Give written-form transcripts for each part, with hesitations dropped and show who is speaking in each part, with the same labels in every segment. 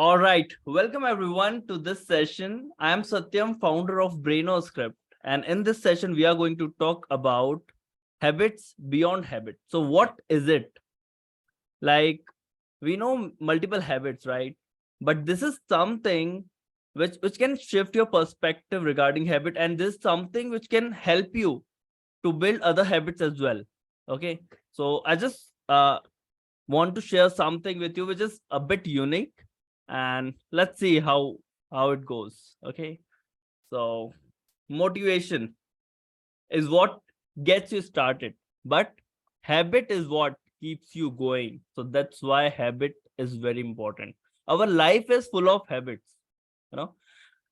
Speaker 1: All right, welcome everyone to this session. I am Satyam, founder of Script, and in this session, we are going to talk about habits beyond habit. So, what is it? Like, we know multiple habits, right? But this is something which can shift your perspective regarding habit, and this is something which can help you to build other habits as well. Okay, so I just want to share something with you which is a bit unique, and let's see how it goes. Okay, so motivation is what gets you started, but habit is what keeps you going. So that's why habit is very important. Our life is full of habits, you know.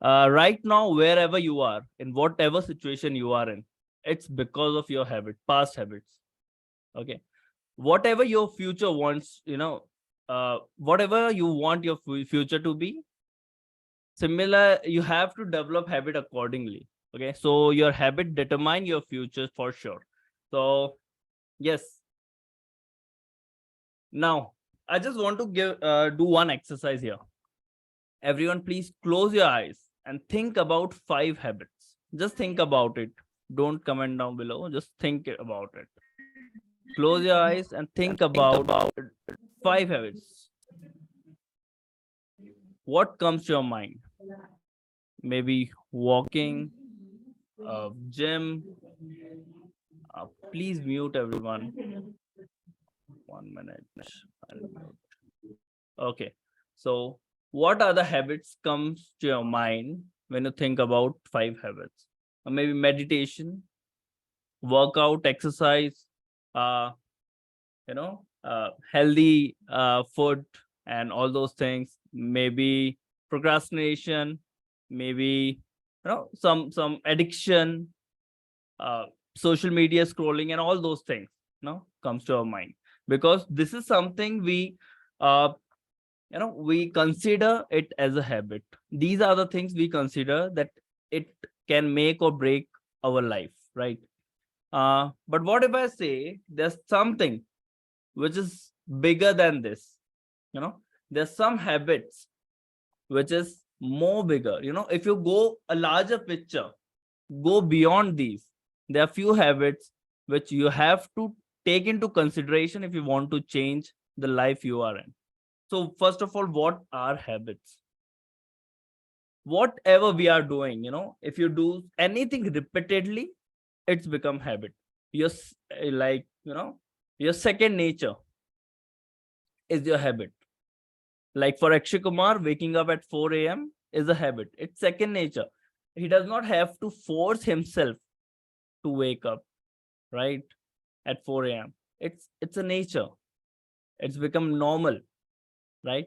Speaker 1: Right now, wherever you are, in whatever situation you are in, it's because of your habit, past habits. Okay, whatever your future wants, whatever you want your future to be similar, you have to develop habit accordingly. Okay, so your habit determine your future for sure. So yes, now I just want to do one exercise here. Everyone, please close your eyes and think about 5 habits. Just think about it. Don't comment down below, just think about it. Close your eyes and think about 5 habits. What comes to your mind? Maybe walking, gym. Please mute everyone. 1 minute. I'll mute. Okay. So, what other habits comes to your mind when you think about 5 habits? Maybe meditation, workout, exercise, uh, healthy food, and all those things. Maybe procrastination, maybe some addiction, uh, social media scrolling, and all those things comes to our mind, because this is something uh we consider it as a habit. These are the things we consider that it can make or break our life, right? But what if I say there's something which is bigger than this? There's some habits which is more bigger. If you go a larger picture, go beyond these, there are few habits which you have to take into consideration if you want to change the life you are in. So first of all, what are habits? Whatever we are doing, if you do anything repeatedly, it's become habit. Your your second nature is your habit. Like for Akshay Kumar, waking up at 4 a.m. is a habit. It's second nature. He does not have to force himself to wake up, right, at 4 a.m. It's a nature. It's become normal, right?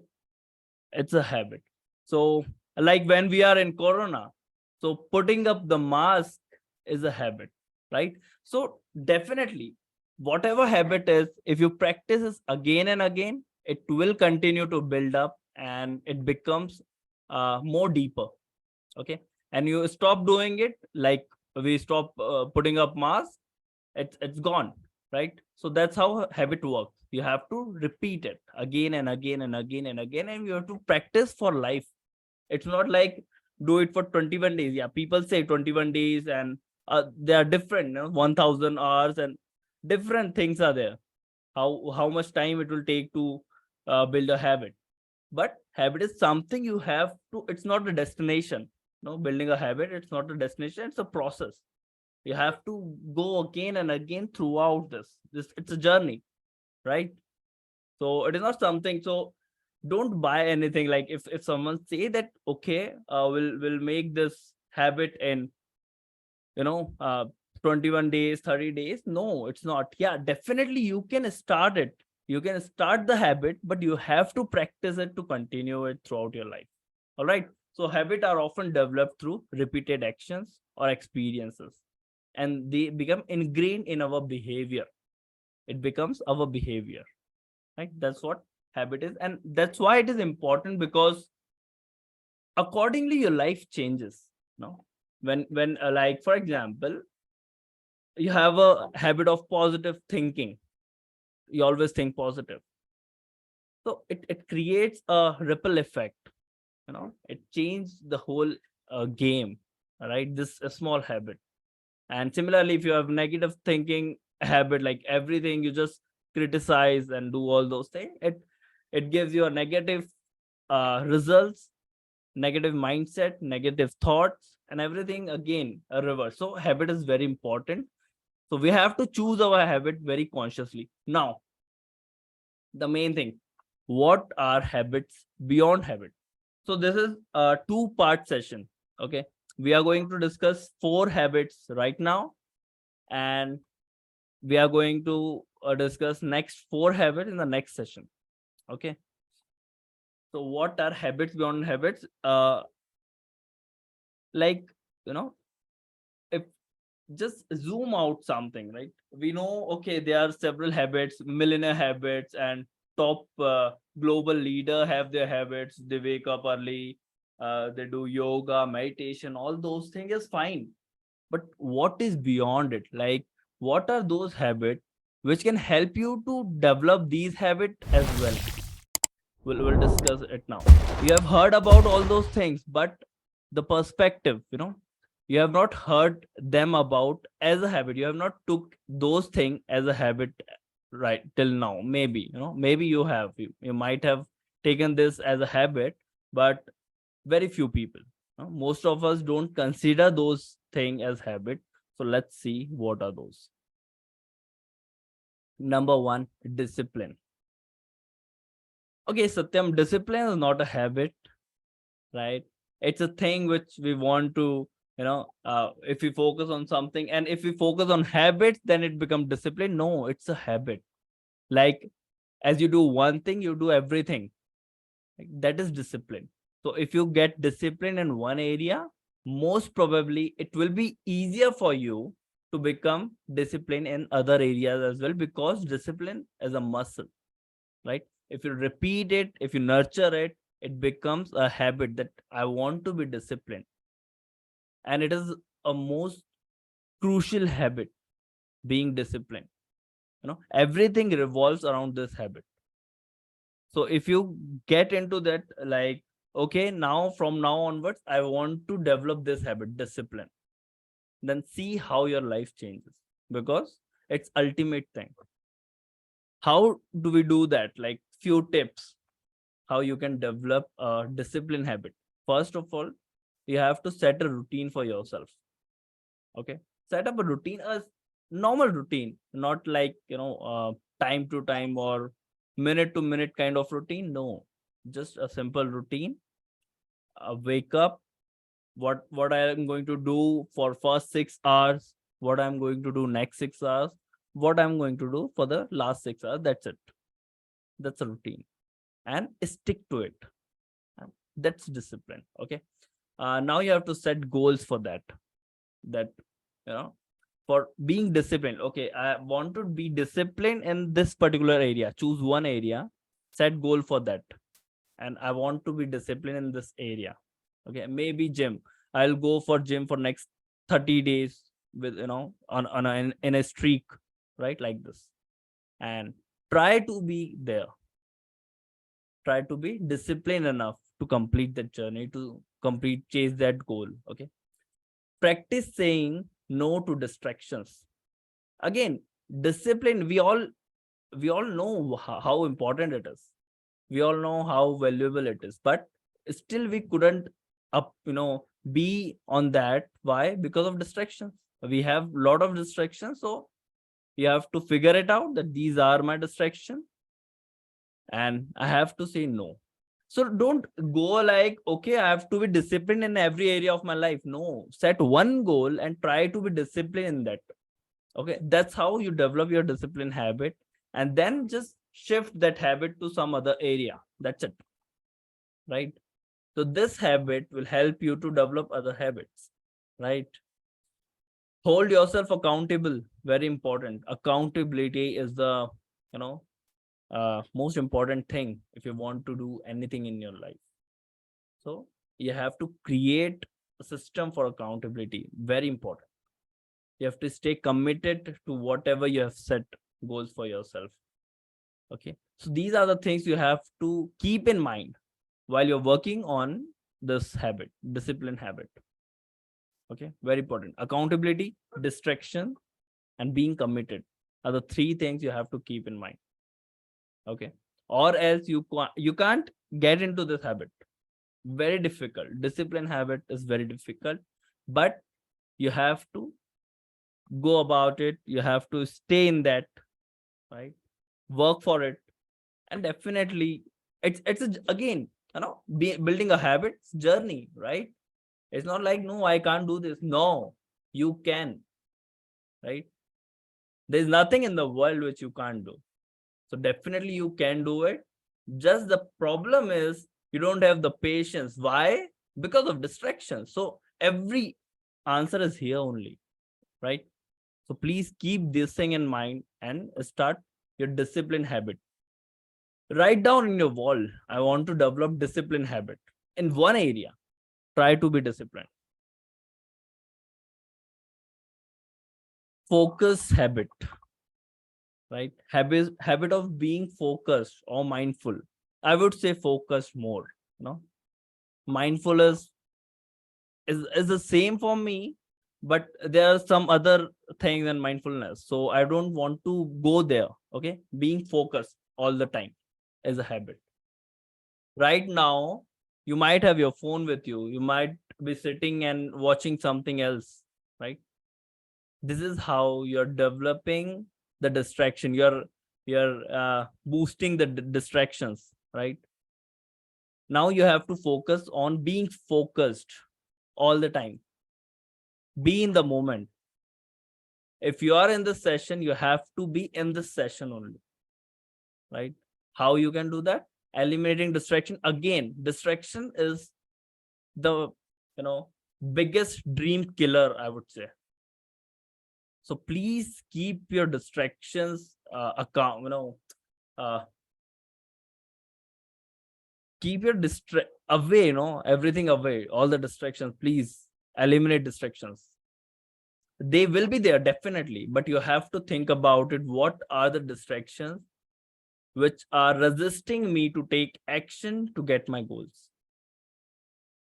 Speaker 1: It's a habit. So, like when we are in Corona, so putting up the mask is a habit, right? So definitely, whatever habit is, if you practice this again and again, it will continue to build up and it becomes more deeper. Okay, and you stop doing it, like we stop putting up mask, it's gone, right? So that's how habit works. You have to repeat it again and again and again and again, and you have to practice for life. It's not like do it for 21 days. Yeah, people say 21 days, and they are different, 1000 hours, and different things are there. How much time it will take to build a habit. But habit is something you have to, it's not a destination. Building a habit, it's not a destination, it's a process. You have to go again and again throughout this it's a journey, right? So it is not something. So don't buy anything. Like if someone say that, okay, we'll make this habit in you know uh 21 days, 30 days. No, it's not. Yeah, definitely you can start it. You can start the habit, but you have to practice it to continue it throughout your life. All right, so habits are often developed through repeated actions or experiences, and they become ingrained in our behavior. It becomes our behavior, right? That's what habit is, and that's why it is important, because accordingly your life changes. When like for example, you have a habit of positive thinking, you always think positive, so it creates a ripple effect. It changed the whole game, right? This a small habit. And similarly, if you have negative thinking habit, like everything you just criticize and do all those things, it gives you a negative results, negative mindset, negative thoughts, and everything again a reverse. So habit is very important. So we have to choose our habit very consciously. Now, the main thing, what are habits beyond habit? So this is a two-part session. Okay, we are going to discuss 4 habits right now, and we are going to discuss next 4 habits in the next session. Okay, so what are habits beyond habits? Like, you know if just zoom out something, right? We know, okay, there are several habits, millionaire habits, and top global leader have their habits. They wake up early, they do yoga, meditation, all those things is fine. But what is beyond it? Like, what are those habits which can help you to develop these habits as well? We'll discuss it now. You have heard about all those things, but the perspective, you have not heard them about as a habit. You have not took those things as a habit right till now. Maybe, maybe you might have taken this as a habit, but very few people. Most of us don't consider those things as habit. So let's see what are those. Number one, discipline. Okay, Satyam, discipline is not a habit, right? It's a thing which we want to, if we focus on something, and if we focus on habits, then it becomes discipline. No, it's a habit. Like, as you do one thing, you do everything. Like, that is discipline. So if you get discipline in one area, most probably it will be easier for you to become disciplined in other areas as well, because discipline is a muscle, right? If you repeat it, if you nurture it, it becomes a habit that I want to be disciplined. And it is a most crucial habit, being disciplined. Everything revolves around this habit. So if you get into that, like, okay, now from now onwards, I want to develop this habit, discipline, then see how your life changes, because it's ultimate thing. How do we do that? Like, few tips how you can develop a discipline habit. First of all, you have to set a routine for yourself. Okay, set up a routine, a normal routine, not like, time to time or minute to minute kind of routine. No, just a simple routine. Wake up, what I am going to do for first 6 hours, what I'm going to do next 6 hours, what I'm going to do for the last 6 hours. That's it. That's a routine, and stick to it. That's discipline. Okay, now you have to set goals for that. That, you know for being disciplined. Okay, I want to be disciplined in this particular area. Choose one area, set goal for that, and I want to be disciplined in this area. Okay, maybe gym. I'll go for gym for next 30 days with, in a streak, right? Like this. And try to be there. Try to be disciplined enough to complete that journey, to chase that goal. Okay, practice saying no to distractions. Again, discipline, we all know how important it is. We all know how valuable it is, but still we couldn't up be on that. Why? Because of distractions. We have a lot of distractions, so you have to figure it out that these are my distractions, and I have to say no. So don't go like, okay, I have to be disciplined in every area of my life. No, set one goal and try to be disciplined in that. Okay, that's how you develop your discipline habit, and then just shift that habit to some other area. That's it, right? So this habit will help you to develop other habits, right? Hold yourself accountable. Very important. Accountability is the, you know most important thing if you want to do anything in your life. So you have to create a system for accountability. Very important. You have to stay committed to whatever you have set goals for yourself. Okay, so these are the things you have to keep in mind while you're working on this habit, discipline habit. Okay, very important. Accountability, distraction, and being committed are the three things you have to keep in mind. Okay, or else you can't get into this habit. Very difficult. Discipline habit is very difficult, but you have to go about it. You have to stay in that, right? Work for it, and definitely again, building a habits journey, right? It's not like, no, I can't do this. No, you can, right? There's nothing in the world which you can't do. So definitely you can do it. Just the problem is you don't have the patience. Why? Because of distractions. So every answer is here only, right? So please keep this thing in mind and start your discipline habit. Write down in your wall, I want to develop discipline habit in one area. Try to be disciplined. Focus habit, right? Habit of being focused or mindful. I would say focused more. Mindful is the same for me, but there are some other things than mindfulness. So I don't want to go there. Okay, being focused all the time is a habit. Right now, you might have your phone with you. You might be sitting and watching something else, right? This is how you're developing the distraction. You're boosting the distractions, right? Now you have to focus on being focused all the time. Be in the moment. If you are in the session, you have to be in the session only, right? How you can do that? Eliminating distraction. Again, distraction is the biggest dream killer, I would say. So please keep your distractions keep your away, everything away, all the distractions. Please eliminate distractions. They will be there definitely, but you have to think about it. What are the distractions which are resisting me to take action to get my goals?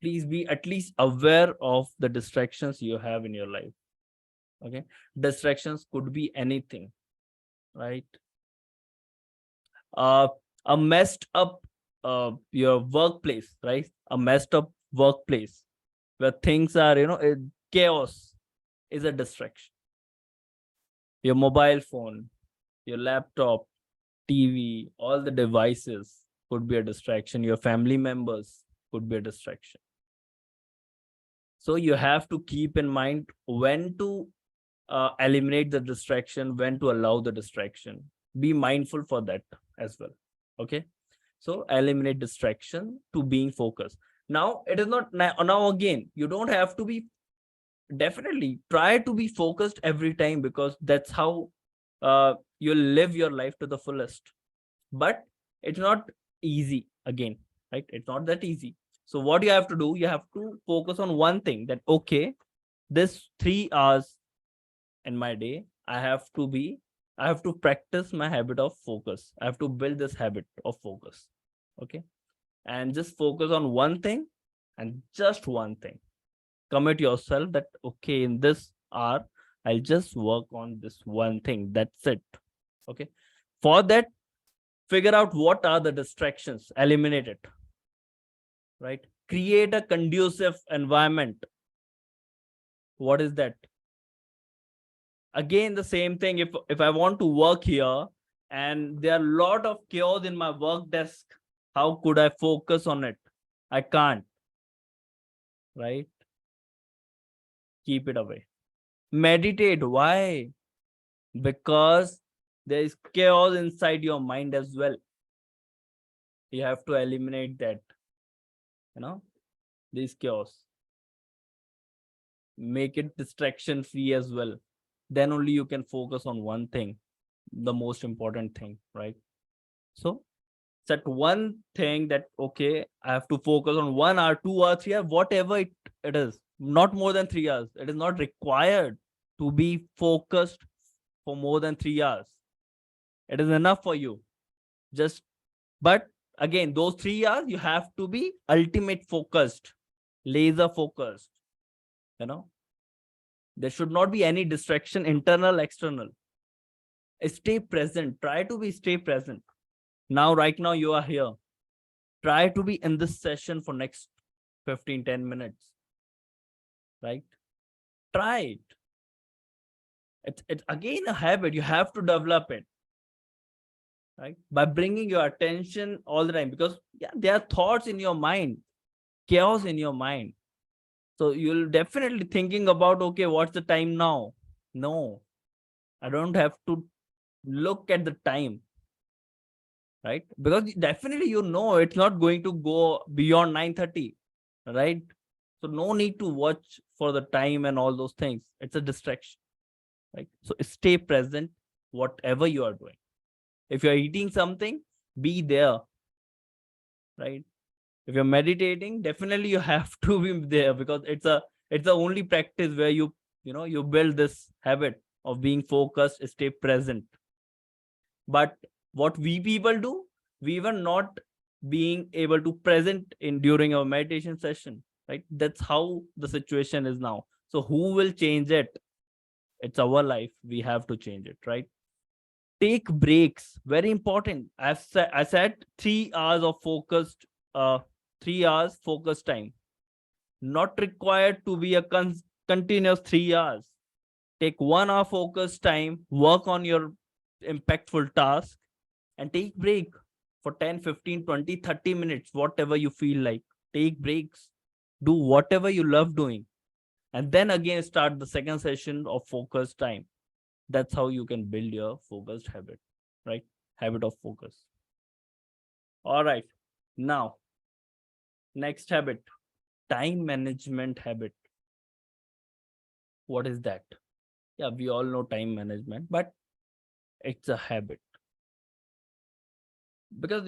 Speaker 1: Please be at least aware of the distractions you have in your life. Okay, distractions could be anything, right? A messed up your workplace, right? A messed up workplace where things are chaos is a distraction. Your mobile phone, your laptop, TV, all the devices could be a distraction. Your family members could be a distraction. So you have to keep in mind when to eliminate the distraction, when to allow the distraction. Be mindful for that as well. Okay, so eliminate distraction to being focused. Now it is not now again, you don't have to be, definitely try to be focused every time, because that's how you'll live your life to the fullest. But it's not easy again, right? It's not that easy. So what you have to do, you have to focus on one thing, that okay, this 3 hours in my day, I have to practice my habit of focus. I have to build this habit of focus. Okay, and just focus on one thing, and just one thing. Commit yourself that okay, in this hour I'll just work on this one thing. That's it. Okay, for that, figure out what are the distractions, eliminate it, right? Create a conducive environment. What is that? Again, the same thing. If I want to work here and there are a lot of chaos in my work desk, how could I focus on it? I can't, right? Keep it away. Meditate. Why? Because there is chaos inside your mind as well. You have to eliminate that, this chaos. Make it distraction free as well. Then only you can focus on one thing, the most important thing, right? So set one thing that okay, I have to focus on 1 hour, 2 hours, 3 hours, whatever it is. Not more than 3 hours. It is not required to be focused for more than 3 hours. It is enough for you. But again, those 3 hours, you have to be ultimate focused, laser focused. You know, there should not be any distraction, internal, external. Stay present. Try to be stay present. Now, right now, you are here. Try to be in this session for next 15-10 minutes. Right? Try it. It's again a habit. You have to develop it. Right? By bringing your attention all the time. Because yeah, there are thoughts in your mind, chaos in your mind. So you'll definitely thinking about, okay, what's the time now? No, I don't have to look at the time, right? Because definitely it's not going to go beyond 9:30, right? So no need to watch for the time and all those things. It's a distraction, right? So stay present, whatever you are doing. If you're eating something, be there, right? If you're meditating, definitely you have to be there, because it's the only practice where you build this habit of being focused, stay present. But what we people do, we were not being able to present in during our meditation session, right? That's how the situation is now. So who will change it? It's our life. We have to change it, right? Take breaks, very important. I said 3 hours of focused 3 hours focus time, not required to be a continuous 3 hours. Take 1 hour focus time, work on your impactful task, and take break for 10, 15, 20, 30 minutes, whatever you feel like. Take breaks, do whatever you love doing, and then again start the second session of focus time. That's how you can build your focused habit, right? Habit of focus. All right, now next habit, time management habit. What is that? Yeah, we all know time management, but it's a habit. Because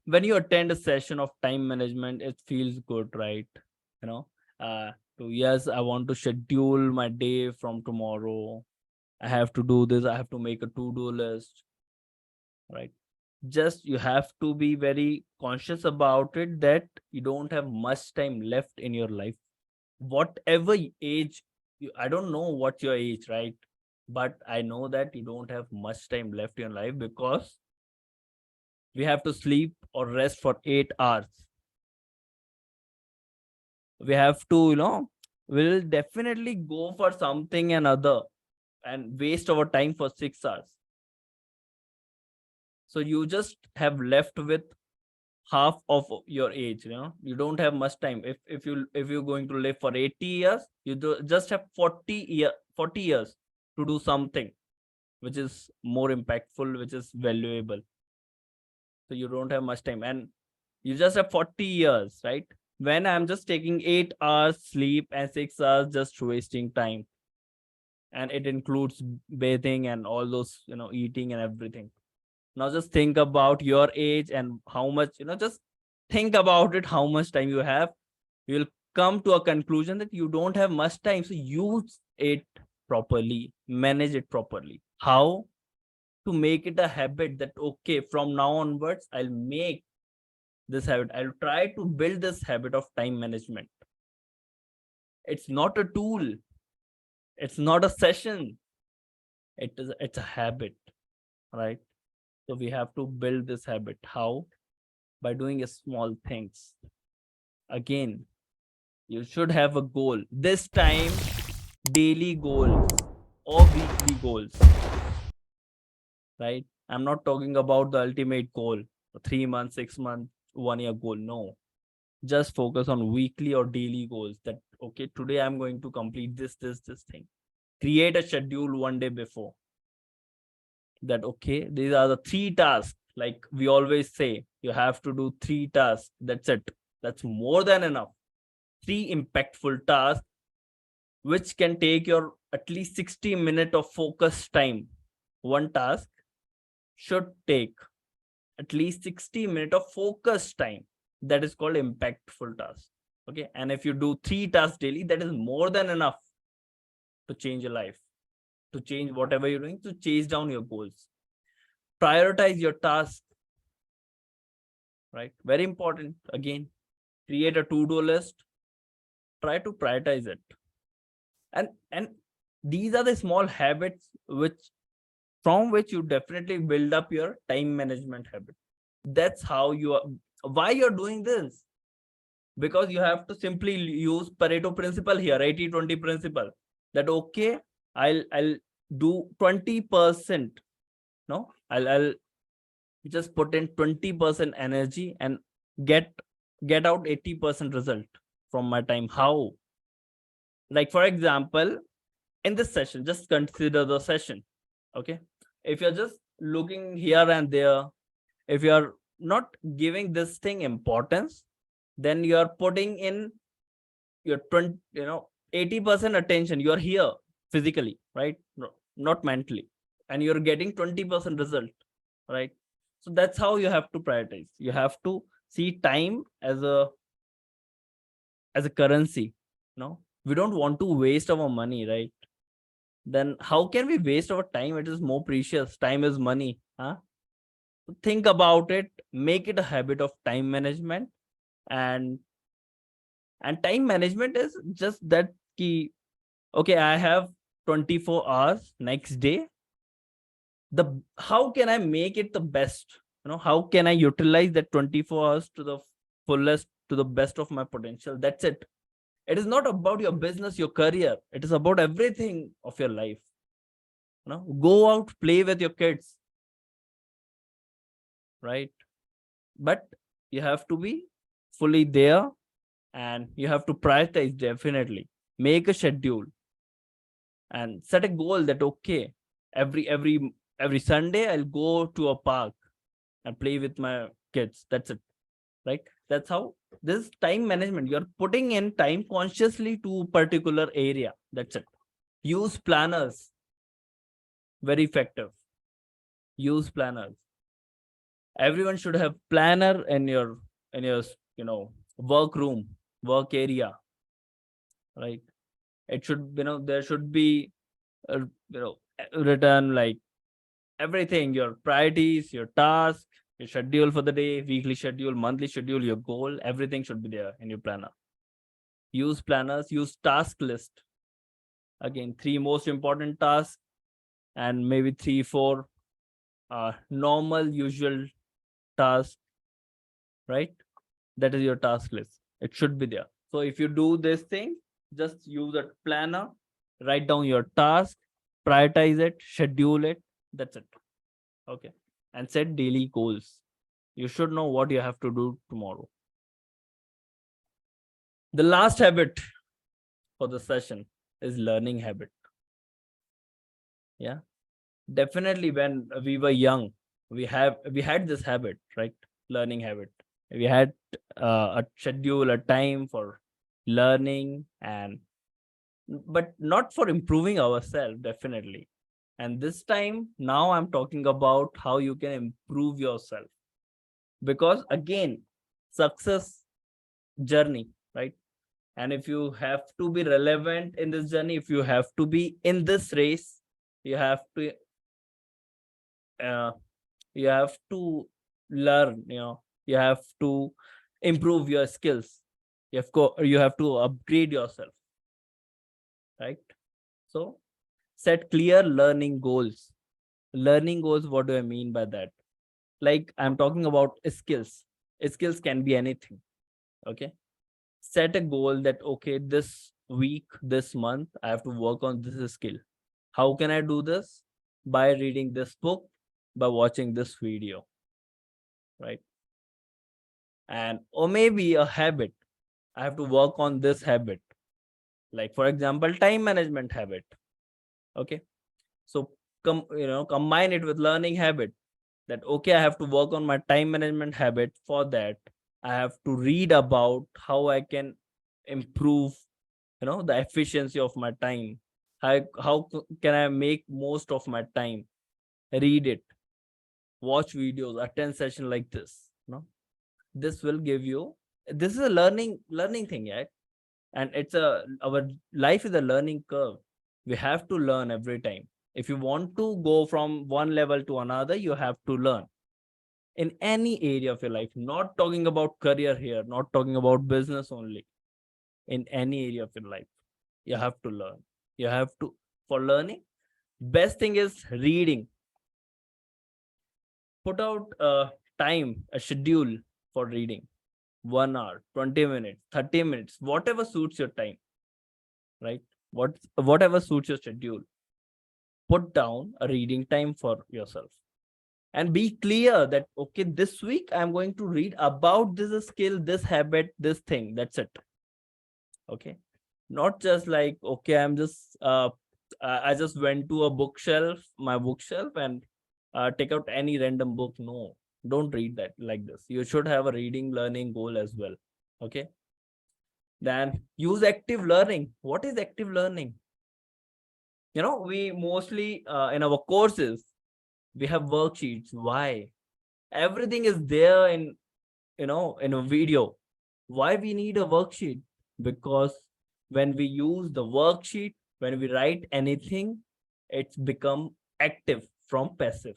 Speaker 1: when you attend a session of time management, it feels good, right? you know so yes, I want to schedule my day from tomorrow. I have to do this, I have to make a to-do list, right? Just you have to be very conscious about it, that you don't have much time left in your life. Whatever age I don't know what your age, right? But I know that you don't have much time left in your life, because we have to sleep or rest for 8 hours. We have to, we'll definitely go for something another and waste our time for 6 hours. So you just have left with half of your age. You don't have much time. If you're going to live for 80 years, just have 40 years to do something which is more impactful, which is valuable. So you don't have much time, and you just have 40 years, right? When I'm just taking 8 hours sleep and 6 hours just wasting time, and it includes bathing and all those, eating and everything. Now just think about your age and how much, just think about it, how much time you have. You'll come to a conclusion that you don't have much time. So use it properly, manage it properly. How? To make it a habit, that okay, from now onwards, I'll make this habit. I'll try to build this habit of time management. It's not a tool. It's not a session. It's a habit, right? So we have to build this habit. How? By doing a small things. Again, you should have a goal. This time, daily goals or weekly goals, right? I'm not talking about the ultimate goal, 3 months, 6 months, 1 year goal. No, just focus on weekly or daily goals, that okay, today I'm going to complete this thing. Create a schedule one day before, that okay, these are the 3 tasks. Like we always say, you have to do 3 tasks. That's it. That's more than enough. 3 impactful tasks which can take your at least 60 minutes of focus time. One task should take at least 60 minutes of focus time. That is called impactful task. Okay, and if you do 3 tasks daily, that is more than enough to change your life, to change whatever you're doing, to chase down your goals. Prioritize your task. right? Very important. Again, create a to-do list, try to prioritize it. And these are the small habits which from which you definitely build up your time management habit. That's how you are. Why you're doing this? Because you have to simply use Pareto principle here, 80-20 principle. That okay, I'll do 20%. No, I'll just put in 20% energy and get get out 80% result from my time. How? Like for example, in this session, just consider the session. Okay, if you're just looking here and there, if you're not giving this thing importance, then you're putting in your 20, 80% attention. You're here physically, right? No, not mentally, and you're getting 20% result, right? So that's how you have to prioritize. You have to see time as a currency. No, we don't want to waste our money, right? Then how can we waste our time? It is more precious. Time is money, huh? Think about it, make it a habit of time management. And and time management is just that key. Okay, I have 24 hours next day. The How can I make it the best? How can I utilize that 24 hours to the fullest, to the best of my potential? That's it. It is not about your business, your career. It is about everything of your life. Go out, play with your kids, right? But you have to be fully there, and you have to prioritize. Definitely make a schedule and set a goal that okay, every Sunday I'll go to a park and play with my kids. That's it, right? That's how this time management. You're putting in time consciously to particular area. That's it. Use planners. Very effective. Use planners. Everyone should have planner in your work room, work area, right? It should, there should be written like everything, your priorities, your task, your schedule for the day, weekly schedule, monthly schedule, your goal, everything should be there in your planner. Use planners, use task list. Again, 3 most important tasks and maybe 3-4 normal usual tasks, right? That is your task list. It should be there. So if you do this thing, just use a planner, write down your task, prioritize it, schedule it. That's it. Okay. And set daily goals. You should know what you have to do tomorrow. The last habit for the session is learning habit. Yeah. Definitely when we were young, we had this habit, right? Learning habit. We had a schedule, a time for learning, and but not for improving ourselves, definitely. And this time now I'm talking about how you can improve yourself, because again, success journey, right? And if you have to be relevant in this journey, if you have to be in this race, you have to uh, you have to learn, you have to improve your skills. You have to upgrade yourself, right? So set clear learning goals. Learning goals, what do I mean by that? Like I'm talking about skills. Skills can be anything. Okay, set a goal that okay, this week, this month, I have to work on this skill. How can I do this? By reading this book, by watching this video, right? And or maybe a habit. I have to work on this habit. Like for example, time management habit. Okay, so combine it with learning habit. That okay, I have to work on my time management habit. For that, I have to read about how I can improve the efficiency of my time. How can I make most of my time? Read it, watch videos, attend session like this. This will give you, this is a learning thing, yeah. And it's our life is a learning curve. We have to learn every time. If you want to go from one level to another, you have to learn. in any area of your life, not talking about career here, not talking about business only, in any area of your life, you have to learn. You have to, for learning, best thing is reading. Put out a time, a schedule for reading. 1 hour, 20 minutes, 30 minutes, whatever suits your time, right? Whatever suits your schedule. Put down a reading time for yourself and be clear that, okay, this week I'm going to read about this skill, this habit, this thing. That's it. Okay. Not just like, okay, I'm just, I just went to a bookshelf, my bookshelf, and take out any random book. No, don't read that like this. You should have a reading learning goal as well. Okay. Then use active learning. What is active learning? We mostly in our courses, we have worksheets. Why? Everything is there in a video. Why we need a worksheet? Because when we use the worksheet, when we write anything, it's become active from passive.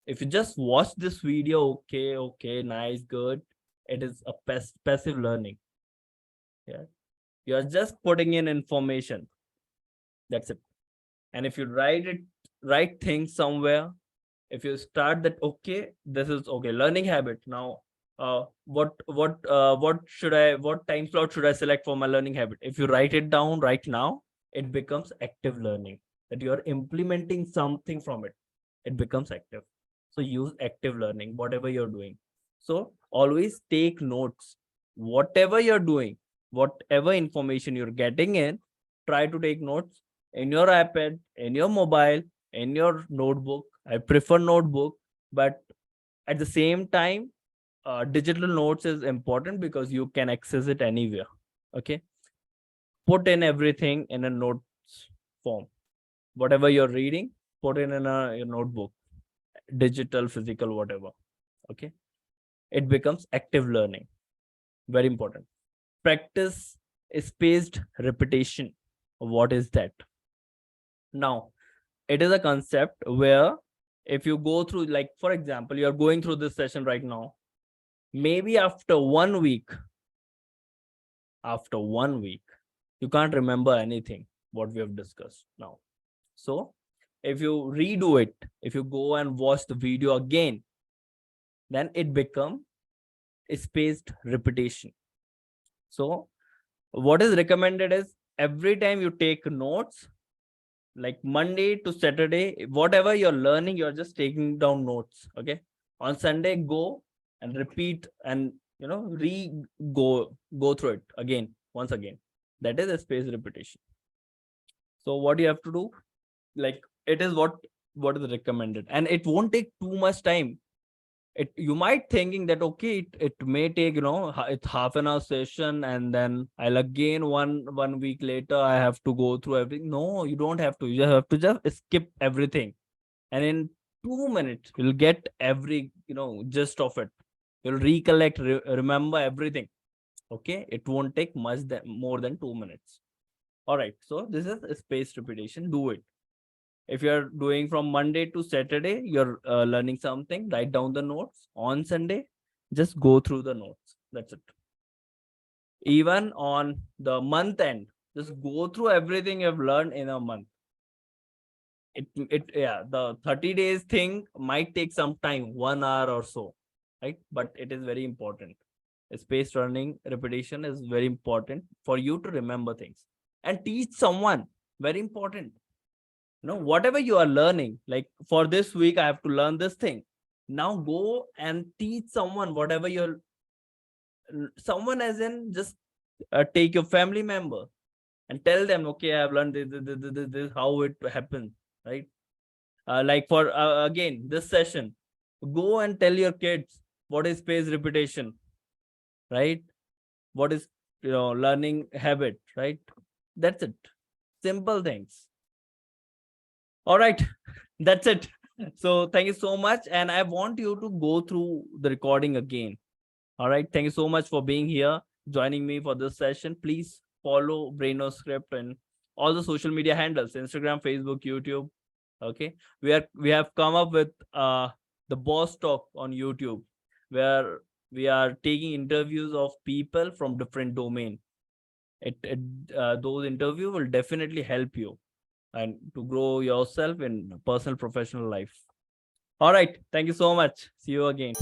Speaker 1: If you just watch this video, okay, nice, good, it is a passive learning. Yeah, you're just putting in information. That's it. And if you write things somewhere, if you start that, okay, this is okay, learning habit. Now what time slot should I select for my learning habit? If you write it down right now, it becomes active learning, that you are implementing something from it. It becomes active. So use active learning, whatever you're doing. So always take notes. Whatever you're doing, whatever information you're getting in, try to take notes in your iPad, in your mobile, in your notebook. I prefer notebook, but at the same time, digital notes is important because you can access it anywhere. Okay. Put in everything in a notes form. Whatever you're reading, put in your notebook, digital, physical, whatever. Okay. It becomes active learning. Very important. Practice spaced repetition. What is that? Now, it is a concept where if you go through, like, for example, you're going through this session right now, maybe after 1 week, you can't remember anything what we have discussed now. So if you redo it, if you go and watch the video again, then it become spaced repetition. So what is recommended is every time you take notes, like Monday to Saturday, whatever you're learning, you're just taking down notes. Okay. On Sunday, go and repeat and go through it again, once again. That is a spaced repetition. So what you have to do, like, it is what is recommended, and it won't take too much time. You might thinking that, okay, it may take, it's half an hour session, and then I'll again one week later I have to go through everything. No, you don't have to. You have to just skip everything, and in 2 minutes you'll get every gist of it. You'll recollect, remember everything. Okay, it won't take more than 2 minutes. All right, so this is a spaced repetition. Do it. If you're doing from Monday to Saturday, you're learning something, write down the notes. On Sunday, just go through the notes. That's it. Even on the month end, just go through everything you've learned in a month. The 30 days thing might take some time, 1 hour or so, right? But it is very important. Spaced learning repetition is very important for you to remember things and teach someone. Very important. Whatever you are learning, like for this week, I have to learn this thing. Now go and teach someone whatever someone, as in just take your family member and tell them, okay, I have learned this how it happens, right? Like for again, this session, go and tell your kids what is spaced repetition, right? What is learning habit, right? That's it. Simple things. All right, that's it. So thank you so much, and I want you to go through the recording again. All right, thank you so much for being here, joining me for this session. Please follow Braino Script and all the social media handles: Instagram, Facebook, YouTube. Okay, we have come up with the BOS Talk on YouTube. where we are taking interviews of people from different domain. Those interviews will definitely help you and to grow yourself in personal professional life. All right, thank you so much. See you again.